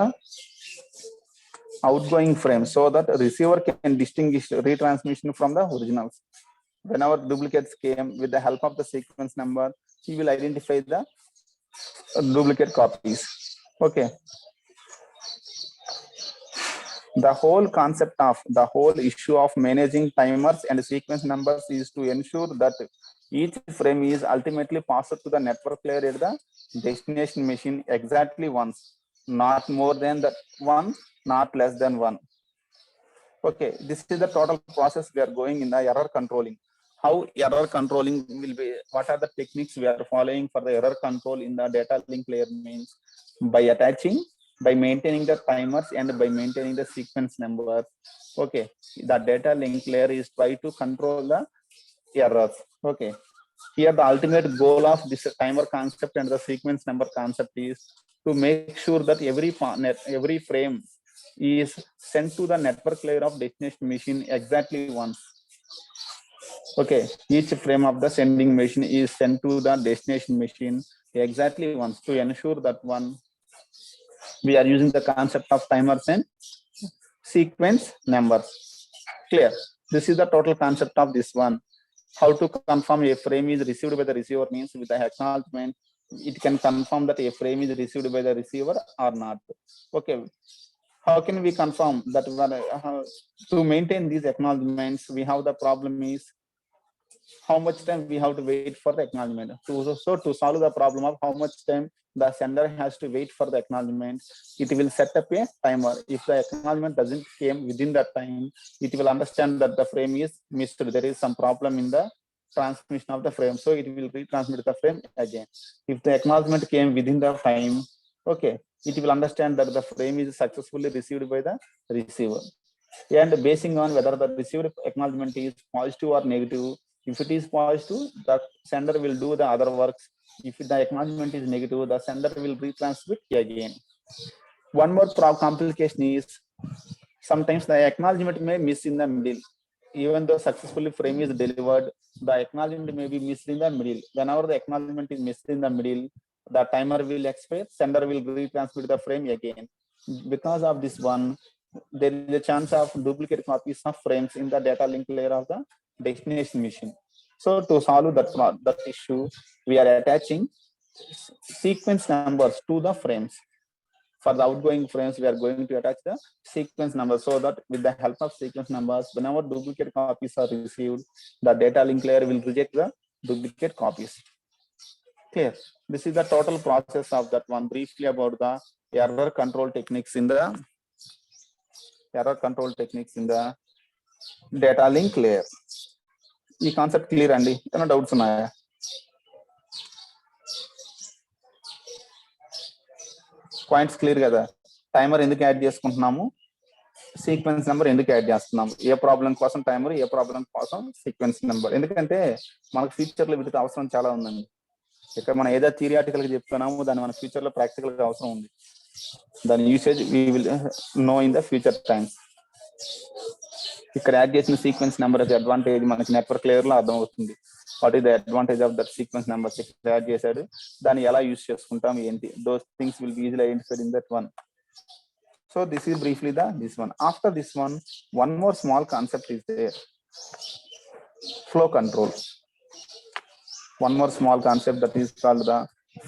[SPEAKER 1] outgoing frame so that receiver can distinguish retransmission from the originals. Whenever duplicates came, with the help of the sequence number, he will identify the duplicate copies. Okay. The whole concept of the whole issue of managing timers and sequence numbers is to ensure that each frame is ultimately passed to the network layer at the destination machine exactly once, not more than that one, not less than one. Okay, this is the total process we are going in the error controlling. How error controlling will be, what are the techniques we are following for the error control in the data link layer means by attaching, by maintaining the timers and by maintaining the sequence numbers. Okay, the data link layer is try to control the errors. Okay, here the ultimate goal of this timer concept and the sequence number concept is to make sure that every frame is sent to the network layer of destination machine exactly once. Okay, each frame of the sending machine is sent to the destination machine exactly once to ensure that one we are using the concept of timers and sequence numbers. Clear? This is the total concept of this one. How to confirm a frame is received by the receiver means with the acknowledgement, it can confirm that a frame is received by the receiver or not. Okay, how can we confirm that to maintain these acknowledgements? We have the problem is how much time we have to wait for the acknowledgement. So to solve the problem of how much time the sender has to wait for the acknowledgement, it will set up a timer. If the acknowledgement doesn't came within that time, it will understand that the frame is missed. There is some problem in the transmission of the frame, so it will retransmit the frame again. If the acknowledgement came within the time, okay, it will understand that the frame is successfully received by the receiver. And basing on whether the received acknowledgement is positive or negative, if it is positive, the sender will do the other works. If the acknowledgement is negative, the sender will retransmit again. One more complication is sometimes the acknowledgement may miss in the middle. Even though successfully frame is delivered, the acknowledgement may be missed in the middle. Whenever the acknowledgement is missed in the middle, the timer will expire, sender will retransmit the frame again. Because of this one, there is a chance of duplicate copies of frames in the data link layer of the destination machine. So to solve that issue, we are attaching sequence numbers to the frames. For the outgoing frames, we are going to attach the sequence number so that with the help of sequence numbers, whenever duplicate copies are received, the data link layer will reject the duplicate copies. Clear? This is the total process of that one. Briefly about the error control techniques in the data link layer. ఈ concept clear అండి? ఏమైనా doubts ఉన్నాయా? Points clear కదా? Timer ఎందుకు add చేసుకుంటున్నాము, sequence number ఎందుకు add చేస్తున్నాము, ఏ problem కోసం టైమర్, ఏ ప్రాబ్లం కోసం సీక్వెన్స్ నెంబర్. ఎందుకంటే మనకు ఫ్యూచర్ లో వీటికి అవసరం చాలా ఉందండి. ఇక్కడ మనం ఏదో థియరిటికల్ గా చెప్తున్నాము, దాన్ని మన ఫ్యూచర్ లో ప్రాక్టికల్ గా అవసరం ఉంది. దాని usage we will know in the future times. ఇక్కడ యాడ్ చేసిన సీక్వెన్స్ నెంబర్ అడ్వాంటేజ్ మనకి నెట్వర్క్ లేయర్ లో అర్థం అవుతుంది. What is the advantage of that sequence numbers ఇక్కడ యాడ్ చేశాడు, దాన్ని ఎలా యూజ్ చేసుకుంటాం ఏంటి, those things will be easily identified in that one. So this is briefly this one. After this one more small concept is there, flow control. One more small concept that is called the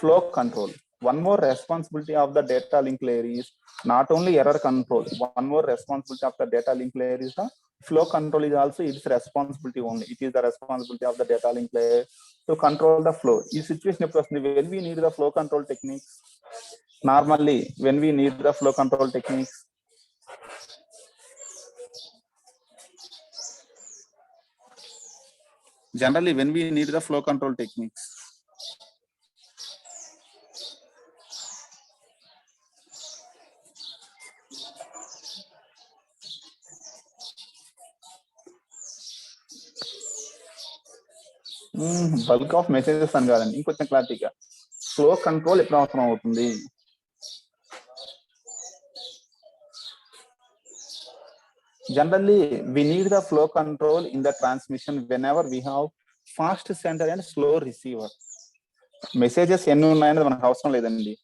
[SPEAKER 1] flow control. One more responsibility of the data link layer is not only error control. One more responsibility of the data link layer is the flow control is also its responsibility only. It is the responsibility of the data link layer to control the flow. In situation when we need the flow control techniques, normally when we need the flow control techniques, generally when we need the flow control techniques, bulk of messages అని కాదండి, ఇంకొంచెం క్లారిటీగా flow control ఎప్పుడు అవసరం అవుతుంది. Generally, we need the flow control in the transmission whenever we have fast sender and slow receiver. Messages ఎన్ని ఉన్నాయని మనకు అవసరం లేదండి.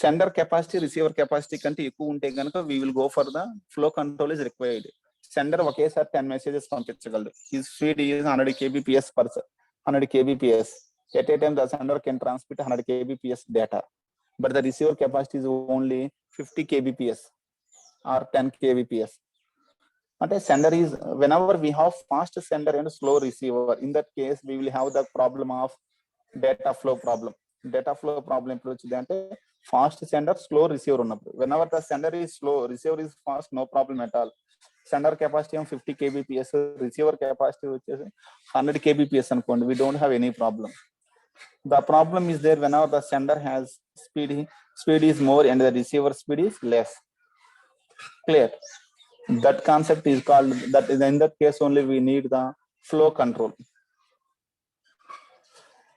[SPEAKER 1] సెండర్ కెపాసిటీ రిసీవర్ కెపాసిటీ కంటే ఎక్కువ ఉంటే కనుక we will go for the flow control is required. Sender ఒకేసారి 10 మెసేజెస్ పంపించగలడు. His speed is 100 kbps per 100 kbps. At a time the sender can transmit 100 kbps data, but the receiver capacity is only 50 kbps or 10 kbps. అంటే sender is, whenever we have fast sender and slow receiver, in that case we will have the problem of data flow problem. Data flow problem ఎప్పుడు వచ్చింది అంటే fast sender slow receiver ఉన్నప్పుడు. whenever the sender is slow, receiver is fast, no problem at all. Sender capacity 50 kbps, receiver capacity వచ్చేసి 100 kbps అనుకోండి, we don't have any problem. The problem is there whenever the sender has speed is more and the receiver speed is less. Clear? That concept is called, that is in that case only we need the flow control.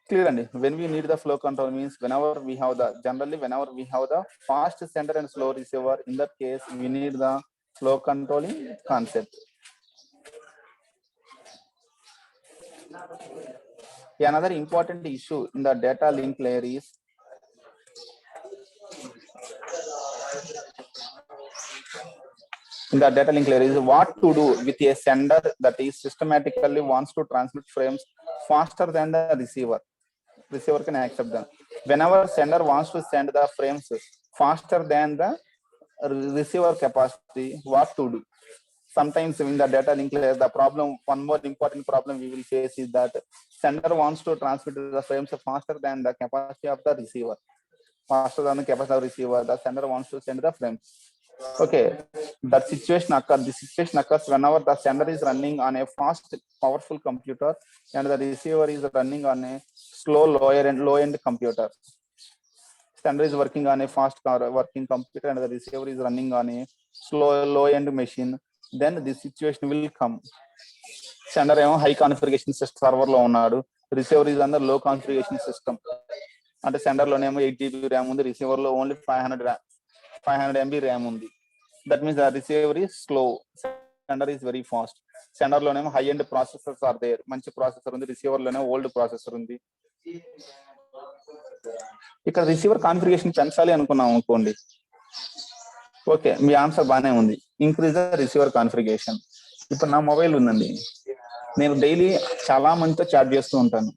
[SPEAKER 1] Clear అండి? When we need the flow control means whenever we have the, generally whenever we have the fast sender and slow receiver, in that case we need the flow controlling concept. Another important issue in the data link layer is what to do with a sender that is systematically wants to transmit frames faster than the receiver. Receiver can accept them. Whenever sender wants to send the frames faster than the receiver capacity, what to do? Sometimes in the data link layer, the problem, one more important problem we will face is that sender wants to transmit the frames faster than the capacity of the receiver. Faster than the capacity of the receiver, the sender wants to send the frames. Okay, that situation occurs. This situation occurs whenever the sender is running on a fast, powerful computer and the receiver is running on a slow, low-end computer. Sender is working on a fast working computer and the receiver is running on a slow, low-end machine. Then this situation will come. Sender ఏమో high configuration system server లో ఉన్నాడు, receiver is under low configuration system. అంటే sender లోనేమో 8 GB RAM ఉంది, receiver లో only 500 MB RAM ఉంది. That means the receiver is slow, sender is very fast. Sender లోనేమో high end processors are there, మంచి processor ఉంది, రిసీవర్ లోనే old processor ఉంది. ఇక్కడ రిసీవర్ కాన్ఫిగరేషన్ పెంచాలి అనుకున్నాం అనుకోండి, ఓకే మీ ఆన్సర్ బాగానే ఉంది, ఇంక్రీజ్ ద రిసీవర్ కాన్ఫిగరేషన్. ఇప్పుడు నా మొబైల్ ఉందండి, నేను డైలీ చాలా మందితో చాట్ చేస్తూ ఉంటాను.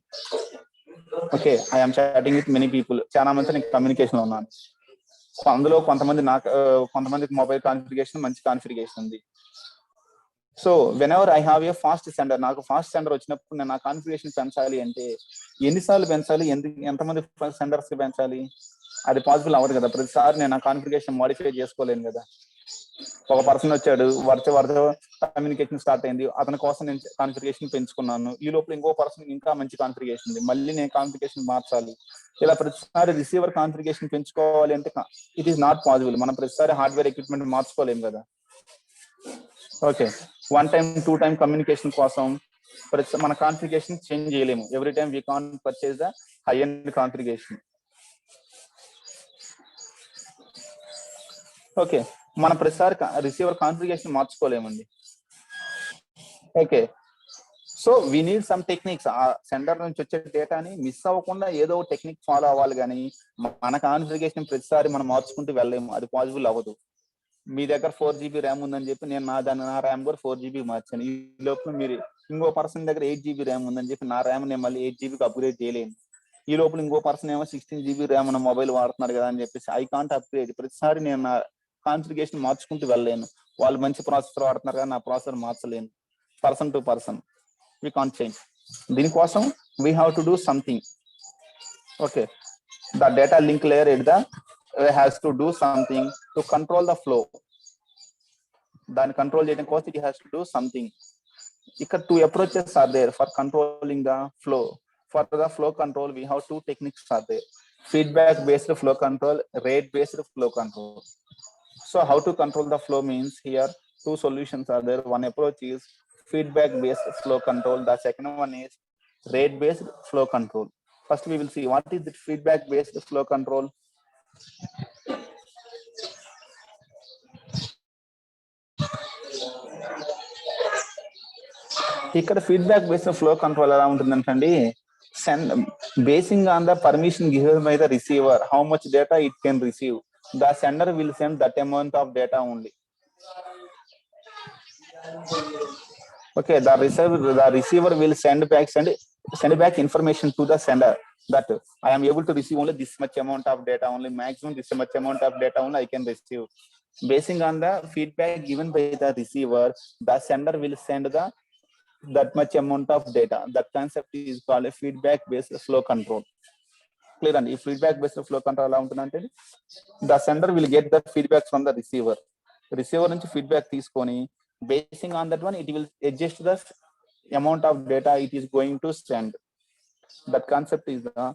[SPEAKER 1] Okay, I'm chatting with many people, చాలా మందితో నేను కమ్యూనికేషన్ లో ఉన్నాను. అందులో కొంతమందికి మొబైల్ కాన్ఫిగరేషన్ మంచి కాన్ఫిగరేషన్ ఉంది. So whenever I have a fast sender, నాకు ఫాస్ట్ సెండర్ వచ్చినప్పుడు నేను నా కాన్ఫిగరేషన్ పెంచాలి అంటే ఎన్నిసార్లు పెంచాలి, ఎంతమంది సెండర్స్ పెంచాలి? అది పాసిబుల్ అవ్వదు కదా, ప్రతిసారి నేను నా కాన్ఫిగరేషన్ మోడిఫై చేసుకోలేను కదా. ఒక పర్సన్ వచ్చాడు, వరుస కమ్యూనికేషన్ స్టార్ట్ అయింది, అతని కోసం నేను కాన్ఫిగరేషన్ పెంచుకున్నాను, ఈ లోపల ఇంకో పర్సన్ ఇంకా మంచి కాన్ఫిగరేషన్ ఉంది, మళ్ళీ నేను కాన్ఫిగరేషన్ మార్చాలి. ఇలా ప్రతిసారి రిసీవర్ కాన్ఫిగరేషన్ పెంచుకోవాలి అంటే ఇట్ ఈస్ నాట్ పాసిబుల్. మనం ప్రతిసారి హార్డ్వేర్ ఎక్విప్మెంట్ మార్చుకోలేము కదా. ఓకే, 1 time 2 time కమ్యూనికేషన్ కోసం మన కాన్ఫిగరేషన్ చేంజ్ చేయలేము. Every time we can purchase the high end configuration. Okay, మన ప్రతిసారి రిసీవర్ కాన్ఫిగరేషన్ మార్చుకోలేమండి. Okay, so we need some techniques. ఆ సెండర్ నుంచి వచ్చే డేటాని మిస్ అవ్వకుండా ఏదో టెక్నిక్ ఫాలో అవ్వాలి, కానీ మన కాన్ఫిగరేషన్ ప్రతిసారి మనం మార్చుకుంటూ వెళ్ళలేము, అది పాసిబుల్ అవ్వదు. మీ దగ్గర 4 GB ర్యామ్ ఉందని చెప్పి నేను నా ర్యామ్ కూడా 4 GB మార్చాను, ఈ లోపల మీరు ఇంకో పర్సన్ దగ్గర 8 GB ర్యామ్ ఉందని చెప్పి నా ర్యామ్ నేను మళ్ళీ 8 GBకి అప్గ్రేడ్ చేయలేను. ఈ లోపల ఇంకో పర్సన్ ఏమో 16 GB ర్యామ్ ఉన్న మొబైల్ వాడుతున్నారు కదా అని చెప్పేసి ఐ కాంట్ అప్గ్రేడ్. ప్రతిసారి నేను నా కాన్ఫిగరేషన్ మార్చుకుంటూ వెళ్ళలేను. వాళ్ళు మంచి ప్రాసెసర్ వాడుతున్నారు కదా, నా ప్రాసెసర్ మార్చలేను. Person to person we can't change. దీనికోసం we have to do something. Okay, the data link layer has to do something to control the flow. దాన్ని కంట్రోల్ చేయడం కోసం it has to do something. ఇక్కడ 2 approaches are there for controlling the flow. For the flow control we have 2 techniques are there: feedback based flow control, rate based flow control. So how to control the flow means here 2 solutions are there. One approach is feedback based flow control. The second one is rate based flow control. First we will see what is the feedback based flow control. ఇక్కడ feedback based flow control ఎలా ఉంటుందంటండి, send basing on the permission given by the receiver how much data it can receive, the sender will send that amount of data only. Okay, the receiver will send back information to the sender that I am able to receive only this much amount of data, only maximum this much amount of data only I can receive. Basing on the feedback given by the receiver, the sender will send that much amount of data. That concept is called a feedback based flow control. Clear? And if feedback based flow control ఎలా ఉంటుందంటే, the sender will get the feedback from the receiver నుంచి feedback తీసుకొని basing on that one it will adjust the amount of data it is going to send. That concept is the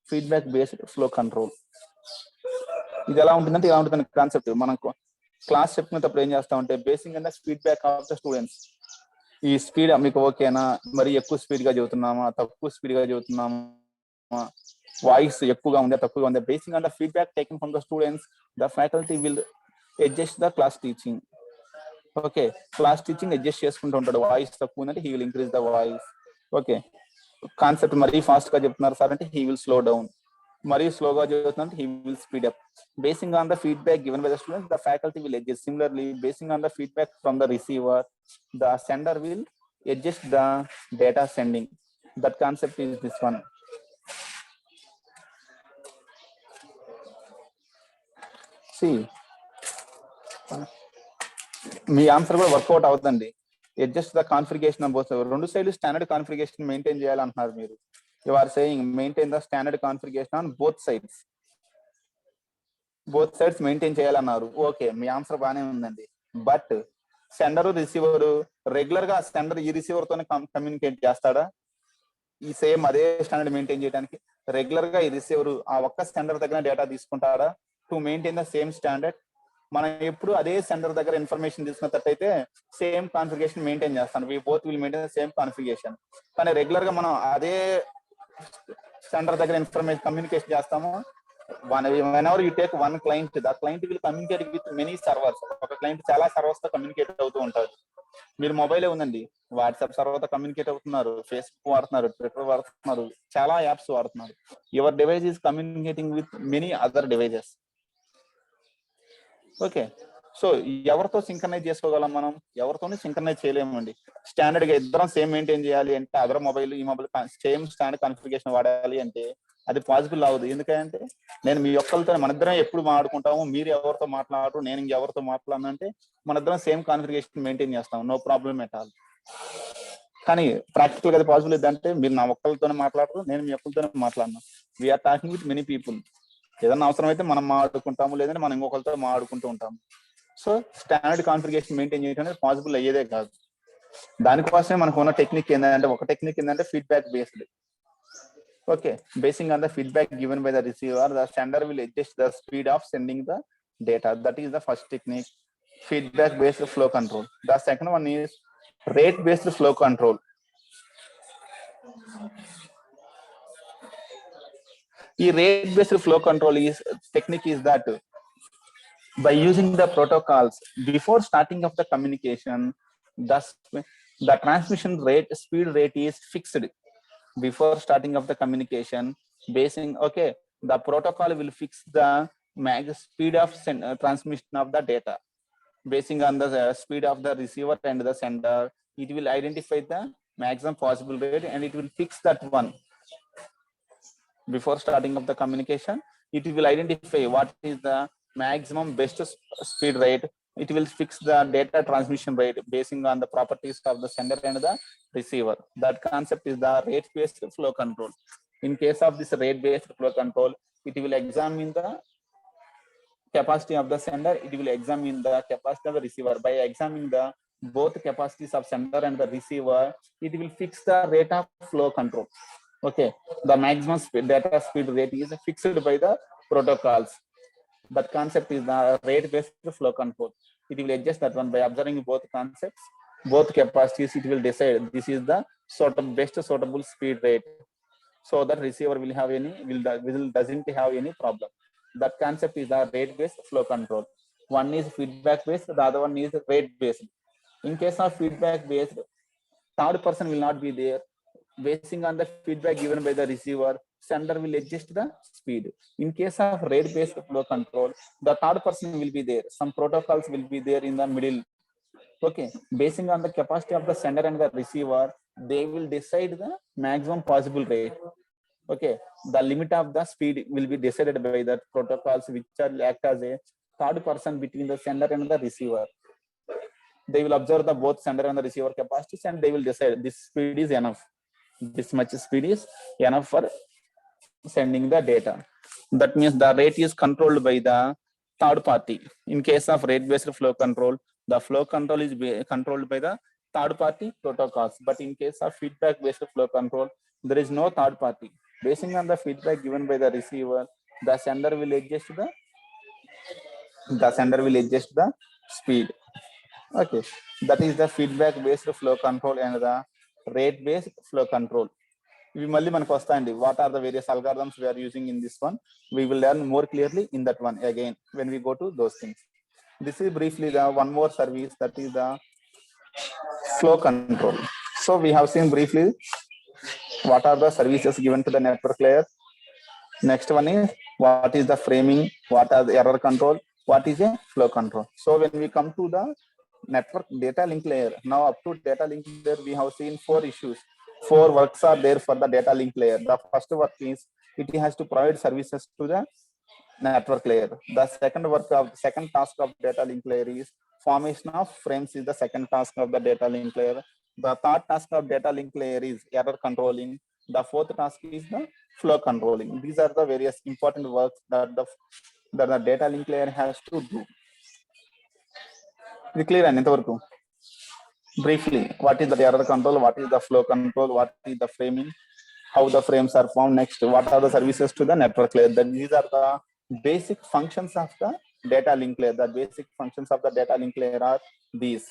[SPEAKER 1] feedback based flow control. ఇది ఎలా ఉంటుందంటే ఇలా ఉంటుంది concept. మనం class చెప్పినప్పుడు ఏం చేస్తామంటే basing and feedback of the students, ఈ స్పీడ్ మీకు ఓకేనా, మరి ఎక్కువ స్పీడ్ గా చదువుతున్నామా, తక్కువ స్పీడ్ గా చదువుతున్నామా, వాయిస్ ఎక్కువగా ఉందా తక్కువగా ఉందా, basing on the feedback taking from the students the faculty will adjust the class teaching. Okay, class teaching adjust చేసుకుంటూ ఉంటాడు. వాయిస్ తక్కువ ఉందంటే he will increase the voice. Okay, concept మరీ ఫాస్ట్ గా చెప్తున్నారు సార్ అంటే హీ విల్ స్లో డౌన్, మరీ స్లోగా చదువుతున్నారు he will speed up. Basing on the feedback given by the students, the faculty will adjust. Similarly, basing on the feedback from the receiver, the sender will adjust the data sending. That concept is this one. See, మీ answer కూడా work out అవుతుందండి. Adjust the configuration of both. రెండు సైడ్లు standard configuration maintain చేయాలంటున్నారు మీరు. You are saying maintain the standard configuration on both sides. Both sides maintain చేయాలన్నారు. Okay, మీ answer బాగానే ఉందండి. బట్ సెండర్ రిసీవర్ రెగ్యులర్ గా సెండర్ ఈ రిసీవర్ తోనే కమ్యూనికేట్ చేస్తాడా? ఈ సేమ్ అదే స్టాండర్డ్ మెయింటైన్ చేయడానికి రెగ్యులర్ గా ఈ రిసీవర్ ఆ ఒక్క సెండర్ దగ్గర డేటా తీసుకుంటాడా? To maintain the same standard మనం ఎప్పుడు అదే సెండర్ దగ్గర ఇన్ఫర్మేషన్ తీసుకున్నట్టయితే సేమ్ కాన్ఫిగరేషన్ మెయింటైన్ చేస్తాను. We both will maintain the same configuration. కానీ రెగ్యులర్ గా మనం అదే సెండర్ దగ్గర ఇన్ఫర్మేషన్ కమ్యూనికేషన్ చేస్తాము. Whenever you take one client, the client will communicate with many servers. ఒక క్లయింట్ చాలా సర్వర్స్ తో కమ్యూనికేట్ అవుతూ ఉంటారు. మీరు మొబైలే ఉందండి, వాట్సాప్ సర్వర్ తో కమ్యూనికేట్ అవుతున్నారు, ఫేస్బుక్ వాడుతున్నారు, ట్విట్టర్ వాడుతున్నారు, చాలా యాప్స్ వాడుతున్నారు. Your device is communicating with many other devices. Okay, so ఎవరితో సింక్రనైజ్ చేసుకోగలం మనం? ఎవరితోనే సింక్రనైజ్ చేయలేమండి. స్టాండర్డ్ గా ఇద్దరం సేమ్ మెయింటైన్ చేయాలి అంటే అదర్ మొబైల్ ఈ మొబైల్ సేమ్ స్టాండర్డ్ కాన్ఫిగరేషన్ వాడాలి అంటే అది పాసిబుల్ అవ్వదు. ఎందుకంటే నేను మీ ఒక్కరితో మన ఇద్దరం ఎప్పుడు మాట్లాడుకుంటాము, మీరు ఎవరితో మాట్లాడరు, నేను ఇంకెవరితో మాట్లాడను అంటే మన ఇద్దరం సేమ్ కాన్ఫిగరేషన్ మెయింటైన్ చేస్తాం, నో ప్రాబ్లమ్ ఎట్ ఆల్. కానీ ప్రాక్టికల్ గా అది పాసిబుల్ ఏంటంటే మీరు నా ఒక్కరితోనే మాట్లాడరు, నేను మీ ఒక్కరితోనే మాట్లాడను. We're talking with many people. ఏదన్నా అవసరం అయితే మనం మాట్లాడుకుంటాము, లేదంటే మనం ఇంకొకరితో మాట్లాడుకుంటూ ఉంటాము. సో స్టాండర్డ్ కాన్ఫిగరేషన్ మెయింటైన్ చేయడం అనేది పాసిబుల్ అయ్యేదే కాదు. దానికోసమే మనకు ఉన్న టెక్నిక్ ఏంటంటే, ఒక టెక్నిక్ ఏంటంటే feedback based. Okay, basing on the feedback given by the receiver, the sender will adjust the speed of sending the data. That is the first technique, feedback based flow control. The second one is rate based flow control. The rate based flow control is technique is that by using the protocols before starting of the communication, the transmission rate speed rate is fixed. Before starting of the communication, the protocol will fix the max speed of transmission of the data. Basing on the speed of the receiver and the sender, it will identify the maximum possible rate and it will fix that one. Before starting of the communication, it will identify what is the maximum best speed rate. It will fix the data transmission rate basing on the properties of the sender and the receiver. That concept is the rate based flow control. In case of this rate based flow control, it will examine the capacity of the sender, it will examine the capacity of the receiver. By examining the both capacities of sender and the receiver, it will fix the rate of flow control. Okay, the maximum speed, data speed rate is fixed by the protocols. That concept is the rate based flow control. It will adjust that one by observing both concepts. both capacities, it will decide this is the best suitable speed rate, so that receiver will have any doesn't have any problem. That concept is the rate based flow control. One is feedback based, the other one is rate based. In case of feedback based, third person will not be there. Basing on the feedback given by the receiver, sender will adjust the speed. In case of rate based flow control, the third person will be there. Some protocols will be there in the middle. Okay, basing on the capacity of the sender and the receiver, they will decide the maximum possible rate. Okay, the limit of the speed will be decided by the protocols which are act as a third person between the sender and the receiver. They will observe the both sender and the receiver capacities, and they will decide this speed is enough. This much speed is enough for sending the data. That means the rate is controlled by the third party. In case of rate based flow control, the flow control is controlled by the third party protocols. But in case of feedback based flow control, there is no third party. Basing on the feedback given by the receiver, the sender will adjust the speed. Okay, that is the feedback based flow control and the rate based flow control. We మళ్ళీ మనకు వస్తాయండి. What are the various algorithms we are using in this one? We will learn more clearly in that one again when we go to those things. This is briefly the one more service, that is the flow control. So we have seen briefly what are the services given to the network layer. Next one is what is the framing, what are the error control, what is a flow control. So when we come to the network data link layer, now up to data link layer we have seen four issues. Four works are there for the data link layer. The first work is it has to provide services to the network layer. The second task of data link layer is formation of frames is the second task of the data link layer. The third task of data link layer is error controlling. The fourth task is the flow controlling. These are the various important works that the data link layer has to do. Is it clear? Briefly, what is the error control, what is the flow control, what is the framing, how the frames are formed, next what are the services to the network layer. These are the basic functions of the data link layer. The basic functions of the data link layer are these.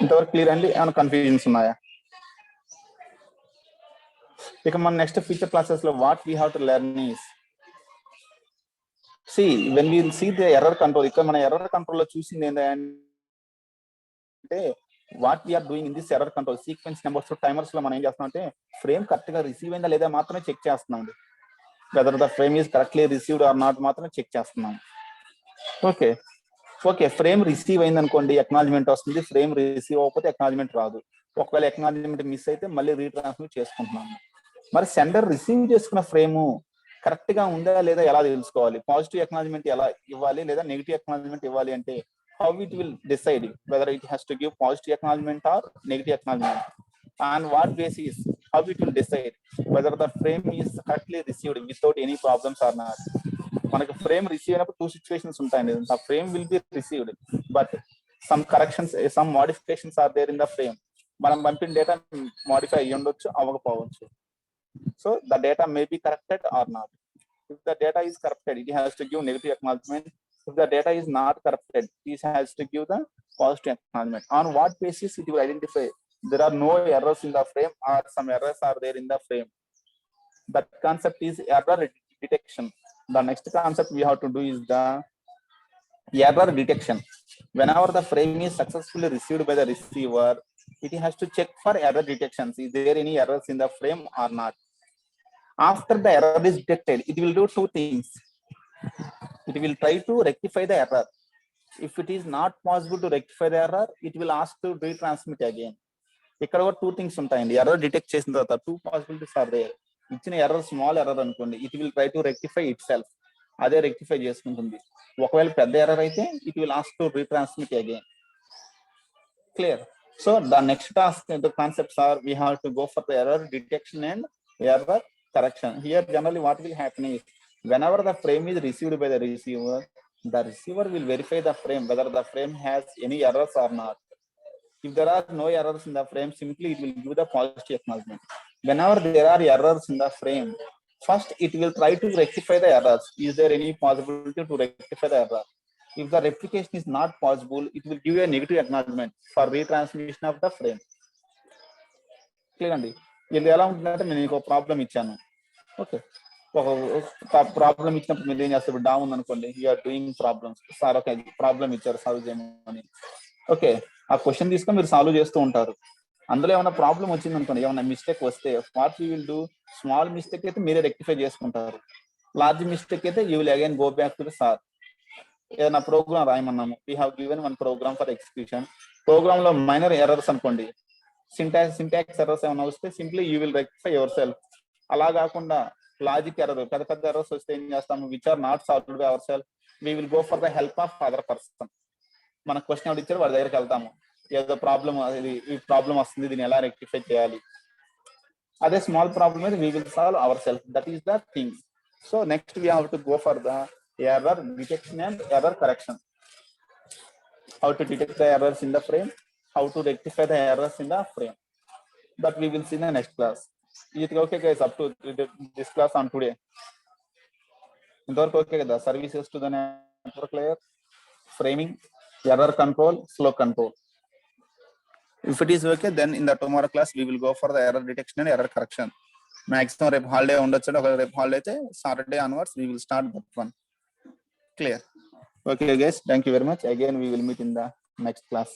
[SPEAKER 1] ఇంతవరకు clear అండి? ఏమైనా confusions ఉన్నాయా? ఇక మన next future classes లో what we have to learn is, see when we see the error control, ఇక్కడ మన error control లో చూసింది ఏంటంటే what we're doing in this error control sequence numbers timers లో మనం ఏం చేస్తున్నాం అంటే ఫ్రేమ్ కరెక్ట్ గా రిసీవ్ అయిందా లేదా మాత్రమే చెక్ చేస్తున్నాం. Whether the frame is correctly received are not మాత్రమే చెక్ చేస్తున్నాం. ఓకే ఓకే, ఫ్రేమ్ రిసీవ్ అయింది అనుకోండి, ఎక్నాలజ్మెంట్ వస్తుంది. ఫ్రేమ్ రిసీవ్ అవ్వకపోతే ఎక్నాలజ్మెంట్ రాదు. ఒకవేళ ఎక్నాలజ్మెంట్ మిస్ అయితే మళ్ళీ రీట్రాన్స్మిట్ చేసుకుంటున్నాము. మరి సెండర్ రిసీవ్ చేసుకున్న ఫ్రేము కరెక్ట్ గా ఉందా లేదా ఎలా తెలుసుకోవాలి? పాజిటివ్ ఎక్నాలజ్మెంట్ ఎలా ఇవ్వాలి లేదా నెగిటివ్ ఎక్నాలజ్మెంట్ ఇవ్వాలి అంటే how it will decide whether it has to give positive acknowledgement or negative acknowledgement, on what basis, how it will decide whether the frame is correctly received without any problems or not. మనకు frame receive అయినప్పుడు two situations ఉంటాయండి. The frame will be received but some corrections, some modifications are there in the frame. మనం పంపిన data modify అయ్యి ఉండొచ్చు, అవ్వకపోవచ్చు. So the data may be corrected or not. If the data is corrupted, it has to give negative acknowledgement. If the data is not corrupted, it has to give the positive acknowledgement. On what basis it will identify there are no errors in the frame or some errors are there in the frame? That concept is error detection. The next concept we have to do is the error detection. Whenever the frame is successfully received by the receiver, it has to check for error detections. Is there any errors in the frame or not? After the error is detected, it will do two things. It will try to rectify the error. If it is not possible to rectify the error, it will ask to retransmit again. ఇక్కడ కూడా two things ఉంటాయండి. Error detect చేసిన తర్వాత two possibilities are there. ఇచ్చిన error small error అనుకోండి, it will try to rectify itself. అదే rectify చేసుకుంటుంది. ఒకవేళ పెద్ద ఎర్రర్ అయితే it will ask to retransmit again. Clear? So the next task, the concepts are we have to go for the error detection and error correction. Here generally what will happen is whenever the frame is received by the receiver will verify the frame whether the frame has any errors or not. If there are no errors in the frame, simply it will give the positive acknowledgement. Whenever there are errors in the frame, first it will try to rectify the errors. Is there any possibility to rectify the error? If the replication is not possible, it will give you a negative acknowledgement for retransmission of the frame. Clear అండి. ఇది ఎలా ఉంటుందంటే నేను మీకు problem ఇచ్చాను. Okay, ఒక problem ఇచ్చినప్పుడు మీరు ఏం చేస్తారు? డౌన్ ఉంది అనుకోండి, యూఆర్ డూయింగ్ ప్రాబ్లమ్స్. సార్ ఒక ప్రాబ్లం ఇచ్చారు సాల్వ్ చేయమని. ఓకే, ఆ క్వశ్చన్ తీసుకొని మీరు సాల్వ్ చేస్తూ ఉంటారు. అందులో ఏమైనా ప్రాబ్లం వచ్చింది అనుకోండి, ఏమైనా మిస్టేక్ వస్తే what you will do? Small mistake అయితే మీరే రెక్టిఫై చేసుకుంటారు. లార్జ్ మిస్టేక్ అయితే you will again go back to the sir. ఏదైనా ప్రోగ్రామ్ రాయమన్నాము, we have given one program for execution. Program లో మైనర్ ఎర్రర్స్ అనుకోండి, సింటాక్స్ ఎర్రర్స్ ఏమైనా వస్తే simply you will rectify yourself. అలా కాకుండా లాజిక్ ఎర్రర్, పెద్ద పెద్ద ఎర్రర్స్ వస్తే ఏం చేస్తాము? Which are not solved by our self, we will go for the help of other person. మన క్వశ్చన్ ఎవరు ఇచ్చారు వాడి దగ్గరికి వెళ్తాము, ఏదో ప్రాబ్లం, ఈ ప్రాబ్లం వస్తుంది, దీన్ని ఎలా రెక్టిఫై చేయాలి. అదే స్మాల్ ప్రాబ్లమ్ అయితే we will solve our self. That is the thing. So next we have to go for the error detection and error correction. How to detect the errors in the frame, how to rectify the errors in the frame, that we will see in the next class. Okay guys, up to this class on today. Okay kada, services to the network layer, framing, error control, flow control. If it is okay, then in the tomorrow class we will go for the error detection and error correction. Maximum rep holiday undachu, rep holiday అయితే Saturday onwards we will start that one. Clear? Okay guys, thank you very much. Again we will meet in the next class.